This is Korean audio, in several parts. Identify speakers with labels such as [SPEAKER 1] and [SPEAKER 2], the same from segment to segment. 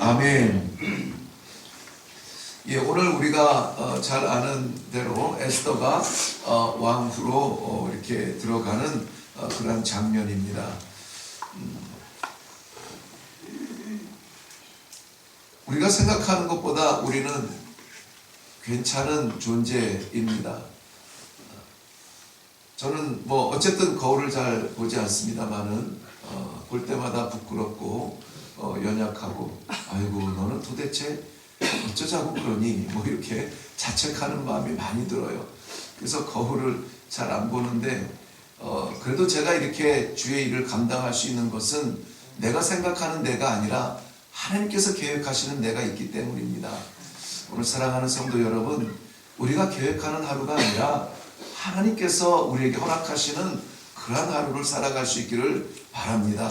[SPEAKER 1] 아멘. 예, 오늘 우리가 잘 아는 대로 에스더가 왕후로 이렇게 들어가는 그런 장면입니다. 우리가 생각하는 것보다 우리는 괜찮은 존재입니다. 저는 어쨌든 거울을 잘 보지 않습니다만은 볼 때마다 부끄럽고 연약하고 아이고 너는 도대체 어쩌자고 그러니 이렇게 자책하는 마음이 많이 들어요. 그래서 거울을 잘 안 보는데 그래도 제가 이렇게 주의 일을 감당할 수 있는 것은 내가 생각하는 내가 아니라 하나님께서 계획하시는 내가 있기 때문입니다. 오늘 사랑하는 성도 여러분, 우리가 계획하는 하루가 아니라 하나님께서 우리에게 허락하시는 그러한 하루를 살아갈 수 있기를 바랍니다.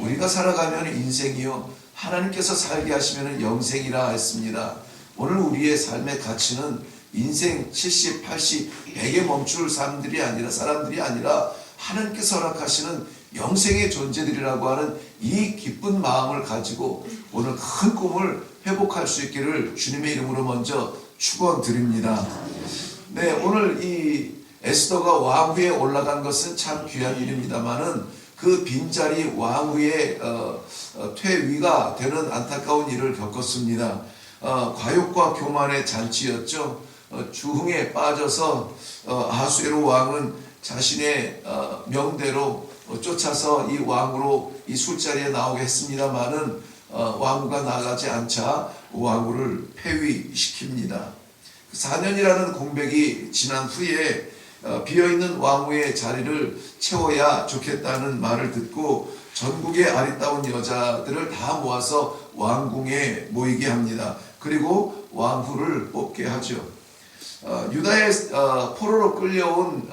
[SPEAKER 1] 우리가 살아가면 인생이요, 하나님께서 살게 하시면 영생이라 했습니다. 오늘 우리의 삶의 가치는 인생 70, 80, 100에 멈출 사람들이 아니라 하나님께서 허락하시는 영생의 존재들이라고 하는 이 기쁜 마음을 가지고 오늘 큰 꿈을 회복할 수 있기를 주님의 이름으로 먼저 축원드립니다. 네, 오늘 이 에스더가 왕위에 올라간 것은 참 귀한 일입니다만은 그 빈자리 왕위의 퇴위가 되는 안타까운 일을 겪었습니다. 과욕과 교만의 잔치였죠. 주흥에 빠져서 아수에로 왕은 자신의 명대로 쫓아서 이 왕으로 이 술자리에 나오게 했습니다만은 왕후가 나가지 않자 왕후를 폐위시킵니다. 4년이라는 공백이 지난 후에 비어있는 왕후의 자리를 채워야 좋겠다는 말을 듣고 전국의 아리따운 여자들을 다 모아서 왕궁에 모이게 합니다. 그리고 왕후를 뽑게 하죠. 유다의 포로로 끌려온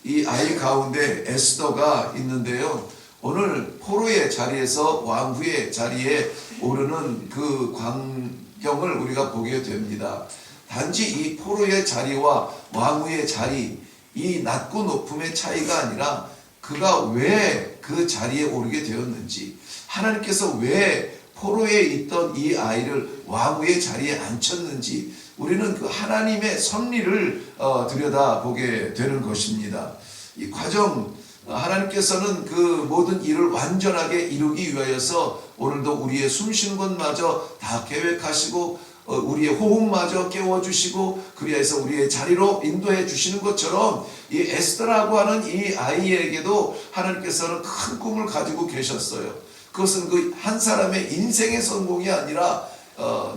[SPEAKER 1] 이 아이 가운데 에스더가 있는데요. 오늘 포로의 자리에서 왕후의 자리에 오르는 그 광경을 우리가 보게 됩니다. 단지 이 포로의 자리와 왕후의 자리, 이 낮고 높음의 차이가 아니라 그가 왜 그 자리에 오르게 되었는지, 하나님께서 왜 포로에 있던 이 아이를 왕후의 자리에 앉혔는지 우리는 그 하나님의 섭리를 들여다보게 되는 것입니다. 이 과정, 하나님께서는 그 모든 일을 완전하게 이루기 위하여서 오늘도 우리의 숨쉬는 것마저 다 계획하시고 우리의 호흡마저 깨워주시고 그리해서 우리의 자리로 인도해 주시는 것처럼 이 에스더라고 하는 이 아이에게도 하나님께서는 큰 꿈을 가지고 계셨어요. 그것은 그 한 사람의 인생의 성공이 아니라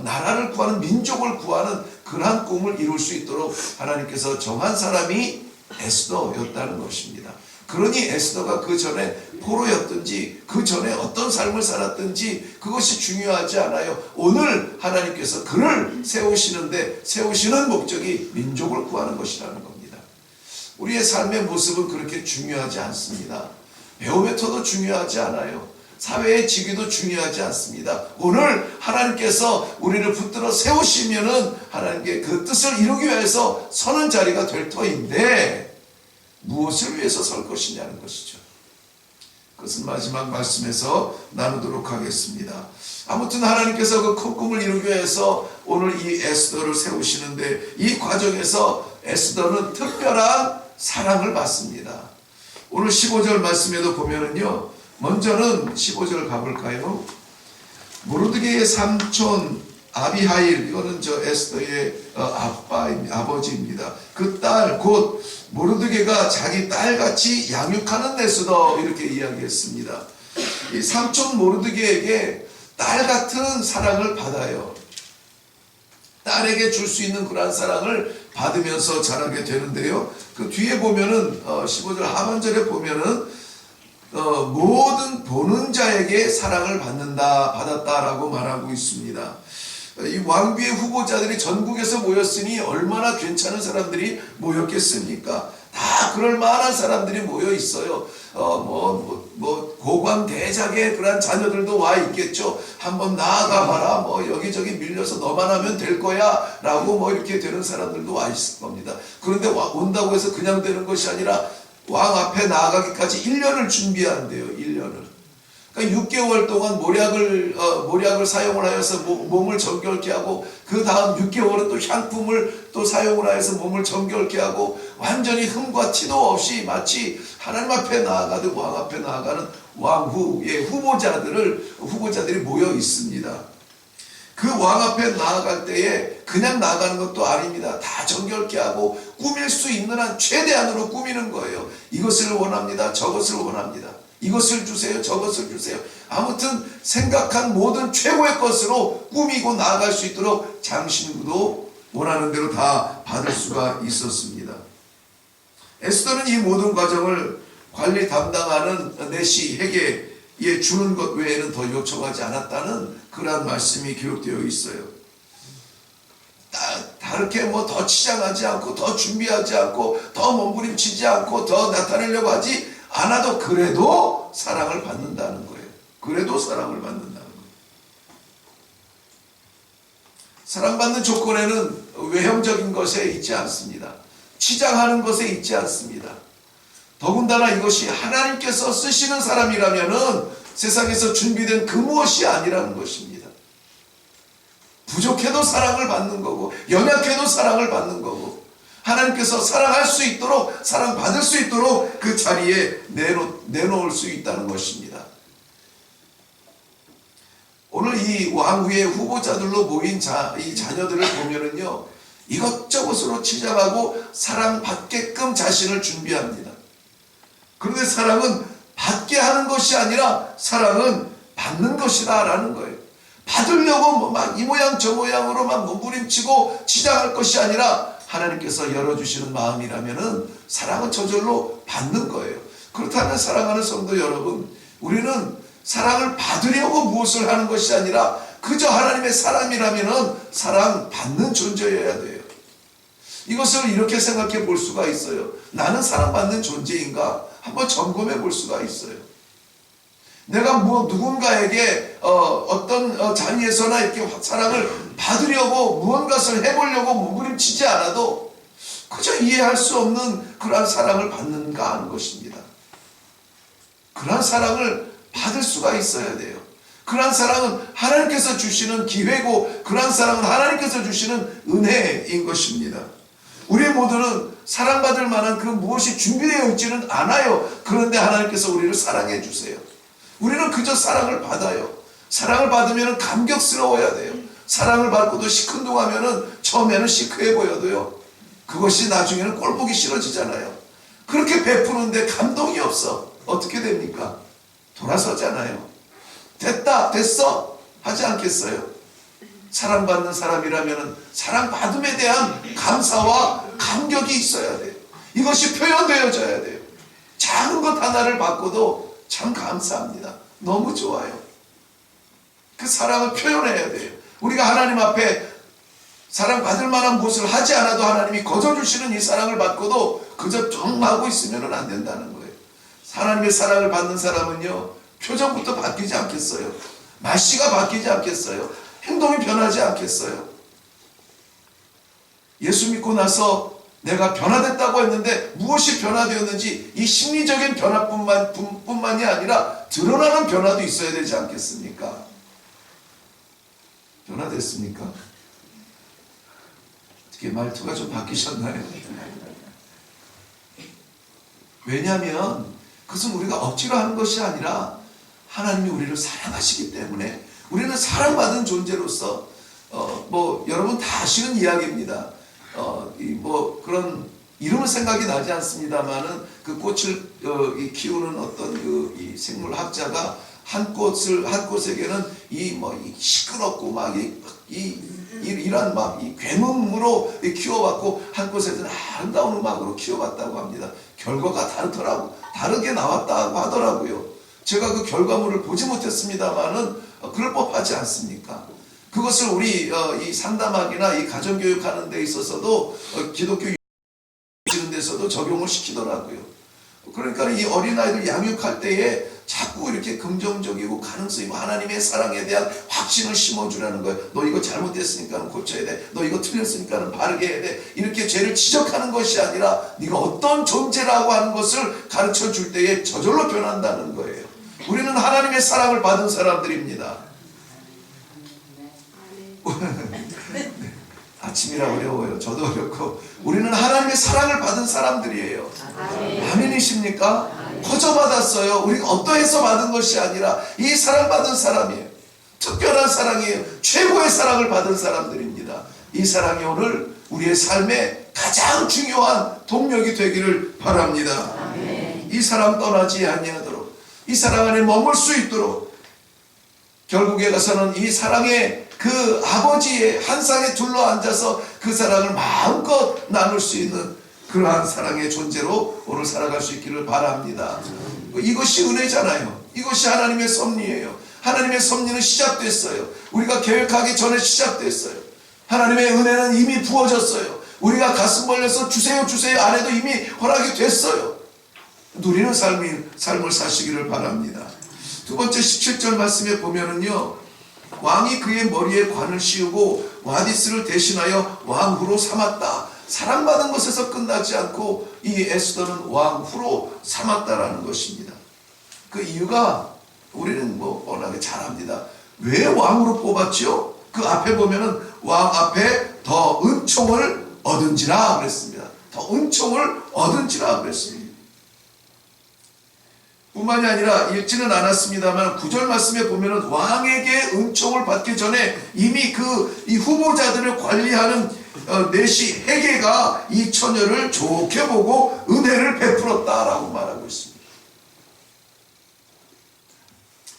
[SPEAKER 1] 나라를 구하는, 민족을 구하는 그러한 꿈을 이룰 수 있도록 하나님께서 정한 사람이 에스더였다는 것입니다. 그러니 에스더가 그 전에 포로였든지 그 전에 어떤 삶을 살았든지 그것이 중요하지 않아요. 오늘 하나님께서 그를 세우시는 목적이 민족을 구하는 것이라는 겁니다. 우리의 삶의 모습은 그렇게 중요하지 않습니다. 배움의 터도 중요하지 않아요. 사회의 직위도 중요하지 않습니다. 오늘 하나님께서 우리를 붙들어 세우시면은 하나님께 그 뜻을 이루기 위해서 서는 자리가 될 터인데 무엇을 위해서 설 것이냐는 것이죠. 그것은 마지막 말씀에서 나누도록 하겠습니다. 아무튼 하나님께서 그 큰 꿈을 이루기 위해서 오늘 이 에스더를 세우시는데 이 과정에서 에스더는 특별한 사랑을 받습니다. 오늘 15절 말씀에도 보면은요, 먼저는 15절 가볼까요? 모르드게의 삼촌 아비하일, 이거는 저 에스더의 아버지입니다. 그 딸 곧 모르드게가 자기 딸같이 양육하는 에스더, 이렇게 이야기했습니다. 이 삼촌 모르드게에게 딸 같은 사랑을 받아요. 딸에게 줄 수 있는 그러한 사랑을 받으면서 자라게 되는데요. 그 뒤에 보면은 15절 하반절에 보면은 모든 보는 자에게 사랑을 받았다라고 말하고 있습니다. 이 왕비의 후보자들이 전국에서 모였으니 얼마나 괜찮은 사람들이 모였겠습니까? 다 그럴 만한 사람들이 모여 있어요. 고관 대작의 그런 자녀들도 와 있겠죠. 한번 나아가 봐라. 여기저기 밀려서 너만 하면 될 거야. 라고 이렇게 되는 사람들도 와 있을 겁니다. 그런데 온다고 해서 그냥 되는 것이 아니라 왕 앞에 나아가기까지 1년을 준비한대요. 1년을. 그러니까 6개월 동안 모략을 사용을 하여서 몸을 정결케 하고, 그 다음 6개월은 또 향품을 또 사용을 하여서 몸을 정결케 하고, 완전히 흠과 티도 없이 마치 하나님 앞에 나아가듯 왕 앞에 나아가는 왕후의 후보자들이 모여 있습니다. 그 왕 앞에 나아갈 때에 그냥 나아가는 것도 아닙니다. 다 정결케 하고 꾸밀 수 있는 한 최대한으로 꾸미는 거예요. 이것을 원합니다. 저것을 원합니다. 이것을 주세요. 저것을 주세요. 아무튼 생각한 모든 최고의 것으로 꾸미고 나아갈 수 있도록 장신구도 원하는 대로 다 받을 수가 있었습니다. 에스더는 이 모든 과정을 관리 담당하는 내시에게 주는 것 외에는 더 요청하지 않았다는 그러한 말씀이 기록되어 있어요. 다르게 더 치장하지 않고, 더 준비하지 않고, 더 몸부림치지 않고, 더 나타내려고 하지 않아도 그래도 사랑을 받는다는 거예요. 그래도 사랑을 받는다는 거예요. 사랑받는 조건에는 외형적인 것에 있지 않습니다. 치장하는 것에 있지 않습니다. 더군다나 이것이 하나님께서 쓰시는 사람이라면은 세상에서 준비된 그 무엇이 아니라는 것입니다. 부족해도 사랑을 받는 거고, 연약해도 사랑을 받는 거고, 하나님께서 사랑할 수 있도록, 사랑받을 수 있도록 그 자리에 내놓을 수 있다는 것입니다. 오늘 이 왕후의 후보자들로 모인 이 자녀들을 보면은요, 이것저것으로 치장하고 사랑받게끔 자신을 준비합니다. 그런데 사랑은 받게 하는 것이 아니라 사랑은 받는 것이다 라는 거예요. 받으려고 막 이 모양 저 모양으로 막 몸부림치고 치장할 것이 아니라 하나님께서 열어주시는 마음이라면은 사랑은 저절로 받는 거예요. 그렇다면 사랑하는 성도 여러분, 우리는 사랑을 받으려고 무엇을 하는 것이 아니라 그저 하나님의 사람이라면은 사랑 받는 존재여야 돼요. 이것을 이렇게 생각해 볼 수가 있어요. 나는 사랑받는 존재인가? 한번 점검해 볼 수가 있어요. 내가 누군가에게 어떤 자리에서나 이렇게 사랑을 받으려고 무언가를 해보려고 몸부림치지 않아도 그저 이해할 수 없는 그러한 사랑을 받는가 하는 것입니다. 그러한 사랑을 받을 수가 있어야 돼요. 그러한 사랑은 하나님께서 주시는 기회고, 그러한 사랑은 하나님께서 주시는 은혜인 것입니다. 우리 모두는 사랑받을 만한 그 무엇이 준비되어 있지는 않아요. 그런데 하나님께서 우리를 사랑해 주세요. 우리는 그저 사랑을 받아요. 사랑을 받으면 감격스러워야 돼요. 사랑을 받고도 시큰둥하면 처음에는 시크해 보여도요, 그것이 나중에는 꼴 보기 싫어지잖아요. 그렇게 베푸는데 감동이 없어. 어떻게 됩니까? 돌아서잖아요. 됐어 하지 않겠어요? 사랑받는 사람이라면 사랑받음에 대한 감사와 감격이 있어야 돼요. 이것이 표현되어져야 돼요. 작은 것 하나를 받고도 참 감사합니다. 너무 좋아요. 그 사랑을 표현해야 돼요. 우리가 하나님 앞에 사랑받을 만한 무엇을 하지 않아도 하나님이 거저주시는 이 사랑을 받고도 그저 좀 하고 있으면 안 된다는 거예요. 하나님의 사랑을 받는 사람은요, 표정부터 바뀌지 않겠어요? 말씨가 바뀌지 않겠어요? 행동이 변하지 않겠어요? 예수 믿고 나서 내가 변화됐다고 했는데 무엇이 변화되었는지 이 심리적인 변화뿐만이 아니라 드러나는 변화도 있어야 되지 않겠습니까? 변화됐습니까? 어떻게 말투가 좀 바뀌셨나요? 왜냐하면 그것은 우리가 억지로 하는 것이 아니라 하나님이 우리를 사랑하시기 때문에, 우리는 사랑받은 존재로서 여러분 다 아시는 이야기입니다. 그런 이름은 생각이 나지 않습니다만은 그 꽃을 키우는 어떤 이 생물학자가 한 꽃에게는 이 시끄럽고 이런 이 괴물로 키워봤고, 한 꽃에서는 아름다운 음악으로 키워봤다고 합니다. 결과가 다르게 나왔다고 하더라고요. 제가 그 결과물을 보지 못했습니다만은 그럴 법하지 않습니까? 그것을 우리 이 상담학이나 이 가정교육하는 데 있어서도 기독교 유지는 데서도 적용을 시키더라고요. 그러니까 이 어린아이들 양육할 때에 자꾸 이렇게 긍정적이고 가능성 있고 하나님의 사랑에 대한 확신을 심어주라는 거예요. 너 이거 잘못했으니까 고쳐야 돼. 너 이거 틀렸으니까 바르게 해야 돼. 이렇게 죄를 지적하는 것이 아니라 네가 어떤 존재라고 하는 것을 가르쳐 줄 때에 저절로 변한다는 거예요. 우리는 하나님의 사랑을 받은 사람들입니다. 아침이라 어려워요. 저도 어렵고. 우리는 하나님의 사랑을 받은 사람들이에요. 아멘이십니까? 거저받았어요. 우리가 어떠해서 받은 것이 아니라 이 사랑받은 사람이에요. 특별한 사랑이에요. 최고의 사랑을 받은 사람들입니다. 이 사랑이 오늘 우리의 삶에 가장 중요한 동력이 되기를 바랍니다. 이 사랑 떠나지 아니하도록, 이 사랑 안에 머물 수 있도록, 결국에 가서는 이 사랑의 그 아버지의 한 상에 둘러앉아서 그 사랑을 마음껏 나눌 수 있는 그러한 사랑의 존재로 오늘 살아갈 수 있기를 바랍니다. 이것이 은혜잖아요. 이것이 하나님의 섭리예요. 하나님의 섭리는 시작됐어요. 우리가 계획하기 전에 시작됐어요. 하나님의 은혜는 이미 부어졌어요. 우리가 가슴 벌려서 주세요 주세요 안 해도 이미 허락이 됐어요. 누리는 삶을 사시기를 바랍니다. 두 번째 17절 말씀에 보면은요, 왕이 그의 머리에 관을 씌우고 와디스를 대신하여 왕후로 삼았다. 사랑받은 것에서 끝나지 않고 이 에스더는 왕후로 삼았다라는 것입니다. 그 이유가 우리는 뭐 뻔하게 잘 압니다. 왜 왕으로 뽑았죠? 그 앞에 보면은 왕 앞에 더 은총을 얻은지라 그랬습니다. 더 은총을 얻은지라 그랬습니다. 뿐만이 아니라 읽지는 않았습니다만 9절 말씀에 보면은 왕에게 은총을 받기 전에 이미 이 후보자들을 관리하는 내시 헤게가 이 처녀를 좋게 보고 은혜를 베풀었다라고 말하고 있습니다.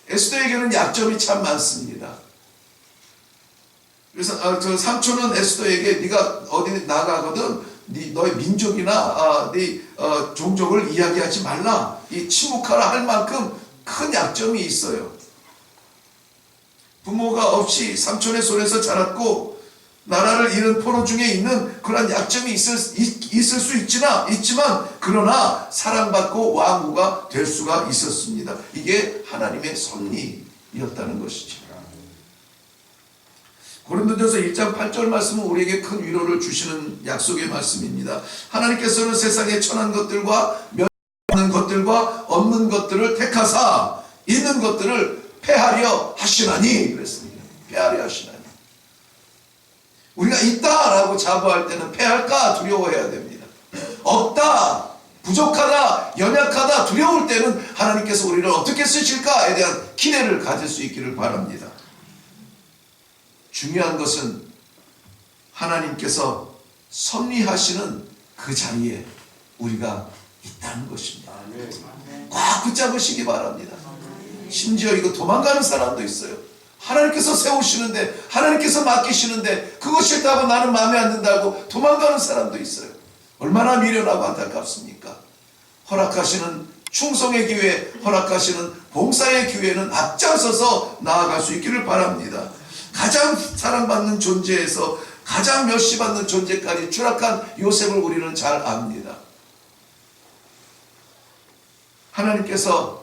[SPEAKER 1] 에스더에게는 약점이 참 많습니다. 그래서 저 삼촌은 에스더에게 네가 어디 나가거든 너의 민족이나 네 종족을 이야기하지 말라, 이 침묵하라 할 만큼 큰 약점이 있어요. 부모가 없이 삼촌의 손에서 자랐고 나라를 잃은 포로 중에 있는 그런 약점이 있을 수 있지만 그러나 사랑받고 왕후가 될 수가 있었습니다. 이게 하나님의 섭리였다는 것이죠. 고린도전서 1장 8절 말씀은 우리에게 큰 위로를 주시는 약속의 말씀입니다. 하나님께서는 세상의 천한 것들과 없는 것들과 없는 것들을 택하사 있는 것들을 폐하려 하시나니 그랬습니다. 폐하려 하시나니. 우리가 있다라고 자부할 때는 폐할까 두려워해야 됩니다. 없다, 부족하다, 연약하다, 두려울 때는 하나님께서 우리를 어떻게 쓰실까에 대한 기대를 가질 수 있기를 바랍니다. 중요한 것은 하나님께서 섭리하시는 그 자리에 우리가 있다는 것입니다. 꽉 붙잡으시기 바랍니다. 심지어 이거 도망가는 사람도 있어요. 하나님께서 세우시는데, 하나님께서 맡기시는데 그거 싫다고 나는 마음에 안 든다고 도망가는 사람도 있어요. 얼마나 미련하고 안타깝습니까? 허락하시는 충성의 기회, 허락하시는 봉사의 기회는 앞장서서 나아갈 수 있기를 바랍니다. 가장 사랑받는 존재에서 가장 멸시받는 존재까지 추락한 요셉을 우리는 잘 압니다. 하나님께서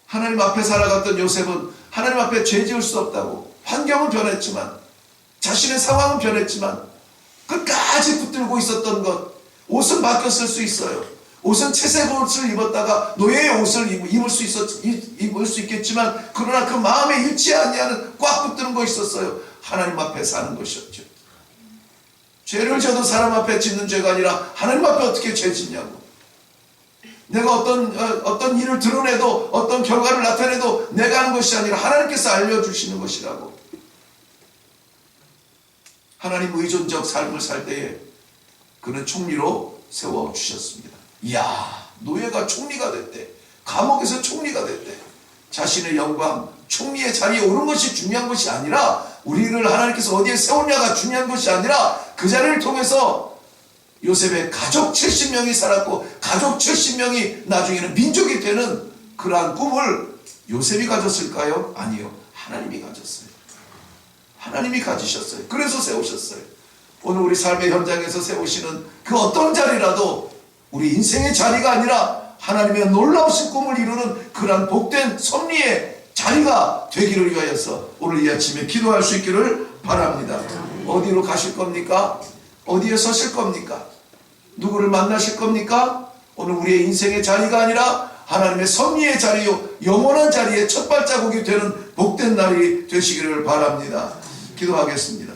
[SPEAKER 1] 하나님 앞에 살아갔던 요셉은 하나님 앞에 죄 지을 수 없다고, 환경은 변했지만 자신의 상황은 변했지만 끝까지 붙들고 있었던 것, 옷은 바뀌었을 수 있어요. 옷은 채색 옷을 입었다가 노예의 옷을 입을 수 있겠지만 그러나 그 마음에 잃지 아니하는 꽉 붙드는 것이 있었어요. 하나님 앞에 사는 것이었죠. 죄를 져도 사람 앞에 짓는 죄가 아니라 하나님 앞에 어떻게 죄 짓냐고. 내가 어떤 일을 드러내도 어떤 결과를 나타내도 내가 하는 것이 아니라 하나님께서 알려주시는 것이라고. 하나님 의존적 삶을 살 때에 그는 총리로 세워주셨습니다. 이야, 노예가 총리가 됐대. 감옥에서 총리가 됐대. 자신의 영광, 총리의 자리에 오른 것이 중요한 것이 아니라, 우리를 하나님께서 어디에 세우냐가 중요한 것이 아니라 그 자리를 통해서 요셉의 가족 70명이 살았고 가족 70명이 나중에는 민족이 되는 그러한 꿈을 요셉이 가졌을까요? 아니요, 하나님이 가졌어요. 하나님이 가지셨어요. 그래서 세우셨어요. 오늘 우리 삶의 현장에서 세우시는 그 어떤 자리라도 우리 인생의 자리가 아니라 하나님의 놀라우신 꿈을 이루는 그러한 복된 섭리의 자리가 되기를 위하여서 오늘 이 아침에 기도할 수 있기를 바랍니다. 어디로 가실 겁니까? 어디에 서실 겁니까? 누구를 만나실 겁니까? 오늘 우리의 인생의 자리가 아니라 하나님의 섭리의 자리요 영원한 자리에 첫 발자국이 되는 복된 날이 되시기를 바랍니다. 기도하겠습니다.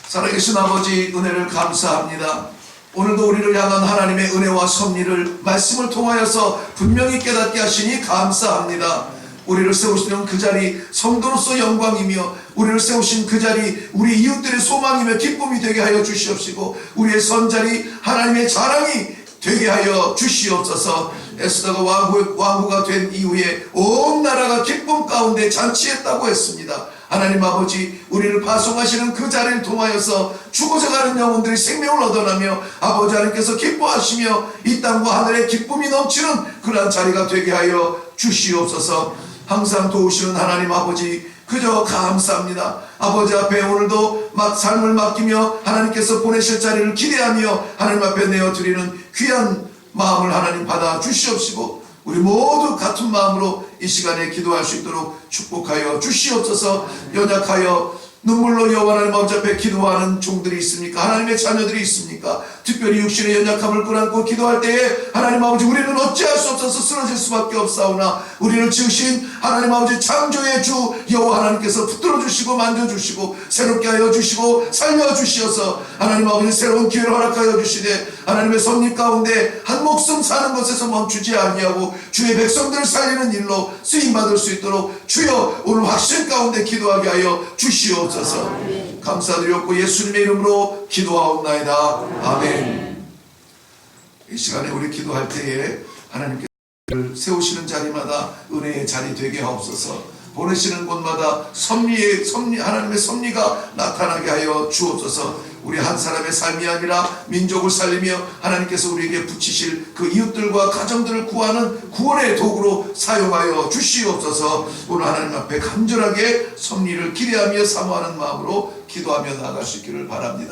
[SPEAKER 1] 살아계신 아버지, 은혜를 감사합니다. 오늘도 우리를 향한 하나님의 은혜와 섭리를 말씀을 통하여서 분명히 깨닫게 하시니 감사합니다. 우리를 세우시는 그 자리 성도로서 영광이며, 우리를 세우신 그 자리 우리 이웃들의 소망이며 기쁨이 되게 하여 주시옵시고, 우리의 선자리 하나님의 자랑이 되게 하여 주시옵소서. 에스더가 왕후가 된 이후에 온 나라가 기쁨 가운데 잔치했다고 했습니다. 하나님 아버지, 우리를 파송하시는 그 자리를 통하여서 죽어서 가는 영혼들이 생명을 얻어나며 아버지 하나님께서 기뻐하시며 이 땅과 하늘의 기쁨이 넘치는 그러한 자리가 되게 하여 주시옵소서. 항상 도우시는 하나님 아버지, 그저 감사합니다. 아버지 앞에 오늘도 삶을 맡기며 하나님께서 보내실 자리를 기대하며 하나님 앞에 내어드리는 귀한 마음을 하나님 받아 주시옵시고, 우리 모두 같은 마음으로 이 시간에 기도할 수 있도록 축복하여 주시옵소서. 연약하여 눈물로 여호와 하나님 아버지 앞에 기도하는 종들이 있습니까? 하나님의 자녀들이 있습니까? 특별히 육신의 연약함을 끌어안고 기도할 때에 하나님 아버지, 우리는 어찌할 수 없어서 쓰러질 수밖에 없사오나 우리를 지으신 하나님 아버지 창조의 주 여호와 하나님께서 붙들어 주시고 만져주시고 새롭게 하여 주시고 살려주시어서 하나님 아버지 새로운 기회를 허락하여 주시되, 하나님의 섭리 가운데 한 목숨 사는 것에서 멈추지 아니하고 주의 백성들을 살리는 일로 쓰임받을 수 있도록 주여 오늘 확신 가운데 기도하게 하여 주시옵소서. 감사드렸고 예수님의 이름으로 기도하옵나이다. 아멘. 이 시간에 우리 기도할 때에 하나님께서 세우시는 자리마다 은혜의 자리 되게 하옵소서. 보내시는 곳마다 하나님의 섭리가 나타나게 하여 주옵소서. 우리 한 사람의 삶이 아니라 민족을 살리며 하나님께서 우리에게 붙이실 그 이웃들과 가정들을 구하는 구원의 도구로 사용하여 주시옵소서. 오늘 하나님 앞에 간절하게 섭리를 기대하며 사모하는 마음으로 기도하며 나아갈 수 있기를 바랍니다.